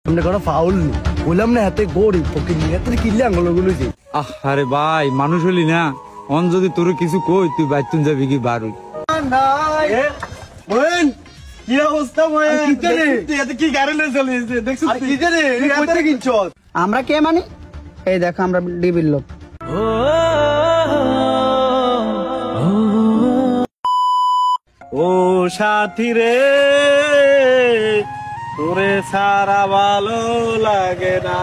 আমরা কোনো ফাউল নেই বললাম না হাতে গরিব ফকির নিয়ে হাতে কিনলে আঙ্গুলগুলো যে আরে ভাই মানুষ হলি না অন যদি তোর কিছু কই তুই বাইতুন যাবি কি বারুই মোয়েন কি অবস্থা মোয়েন তুই এত কি গাড়ি লয়ে চলে এসেছে দেখছিস কি রে তুই কইতে কিনছস আমরা কে মানে এই দেখো আমরা ডিবির লোক। ও সাথী রে তোরে সারা ভালো লাগে না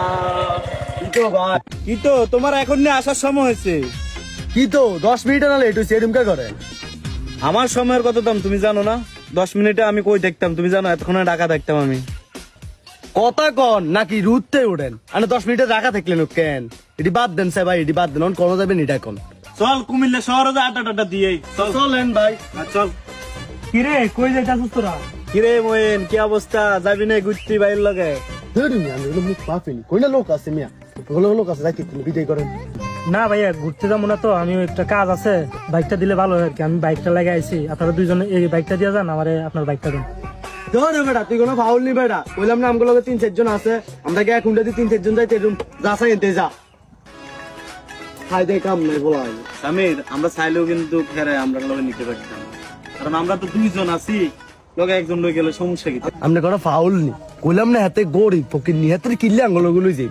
কি তো ভাই কি তো তোমার এখন নিয়ে আসার সময় হয়েছে কি তো 10 মিনিট না লেট হইছে এরকম কে করে আমার সময়ের কত দাম তুমি জানো না 10 মিনিটে আমি কই দেখতাম তুমি জানো এতক্ষণে ঢাকা দেখতাম আমি কথা কন নাকি রুটতে উঠেন আরে 10 মিনিটে ঢাকা থাকলেন কেন এটি বাদ দেন সাই ভাই এটি বাদ দেন কোন যাবেন এটা কোন চল কুমিল্লা শহরে যা আটা দিয়েই চলেন ভাই চল কিরে কই যাইতাছিস তোরা? কিরে মোয়েন কি অবস্থা যাবি না ঘুরতে বাইরের লগে মুখ পাফিনি কইনা লোক আছে মিয়া লোক আছে যাইতে তুমি বিদায় করেন না ভাইয়া ঘুরতে যাবো না তো, আমি একটা কাজ আছে, বাইকটা দিলে ভালো হয় আর কি। আমি বাইকটা লাগিয়ে আইছি, আপনারা দুইজনে এই বাইকটা দিয়ে যান, আমারে আপনার বাইকটা দেন। ধরে বেটা তুই কোনো ফাউল নি বেটা বললাম না আমগুলো 3-4 জন আছে আমরা কি এক ঘন্টা দিয়ে 3-4 জন যাইতে রুম যাচাই এনতে যা খাই দে কাম নাই বলা সামির আমরা চাইলেও কিন্তু ফেরে আমরা লগে নিতে পারতাম কারণ আমরা তো দুইজন আছি লগে একজন লই গেলে সমস্যা কি আমরা কোনো ফাউল নি কইলাম না হাতে গরিব ফকির নি হাতে কিনলে আঙ্গুলগুলো যাই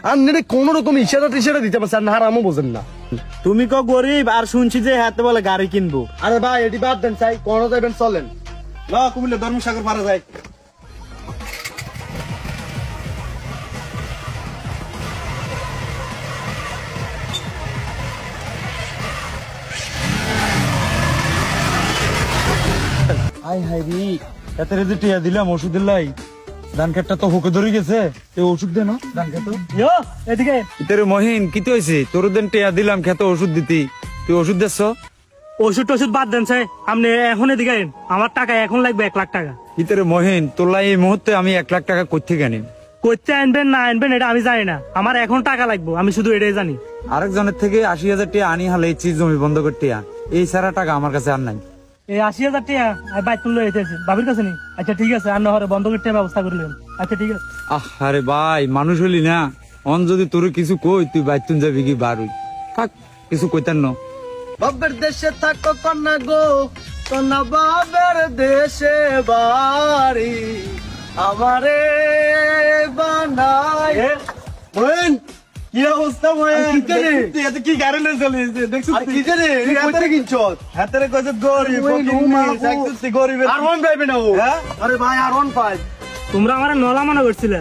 আর নেড়ে কোন রকম ইশারা দিতে পারছ না হারামও বোঝেন না তুমি কো গরিব আর শুনছি যে হাতে বলে গাড়ি কিনবো আরে ভাই এটি বাদ দেন চাই কোন যাবেন চলেন ল কুমিল্লা ধর্মসাগর পারা যায় আই হাই রি এত রে টিয়া দিলাম ওষুধ লাই ধান খেতটা তো হোকে ধরে গেছে এই ওষুধ দে না ধান খেত ইয়ো এদিকে তোর মহিন কি তো হইছে তোর দেন টিয়া দিলাম খেত ওষুধ দিতি তুই ওষুধ দেছ ওষুধ টষুধ বাদ দেন চাই, আপনি এখন এদিকে আইন। আমার টাকা এখন লাগবে 1 লাখ টাকা। ইতরে মহিন তোলা এই মুহূর্তে আমি 1 লাখ টাকা কই থেকে আনি করতে আনবেন না আনবেন এটা আমি জানি না, আমার এখন টাকা লাগবে, আমি শুধু এটাই জানি। আরেকজনের থেকে 80,000 টাকা আনি হালে এই চিজ জমি বন্ধ করতে এই সারা টাকা আমার কাছে আর নাই এই 80,000 টাকা বাইক তুলে এসেছি বাবির কাছে নেই। আচ্ছা ঠিক আছে, আর নহরে বন্ধ করতে ব্যবস্থা করলেন। আচ্ছা ঠিক আছে। আরে ভাই মানুষ হলি না অন যদি তোর কিছু কই তুই বাইতুন যাবি কি বারুই থাক কিছু কইতান না বাবের দেশে থাকো কন্যা গো কন্যা বাবের দেশে বাড়ি আমারে বানায় মোয়েন কি অবস্থা মোয়েন তুই এত কি গাড়ি লয়ে চলে এসেছে দেখছিস কি রে তুই কইতে কিনছস হাতেরে কইছে গরিব ফকির গরিবের আর ওয়ান পাইবে না ও আরে ভাই আর ওয়ান পাই তোমরা আমার নলা মনে করছিলে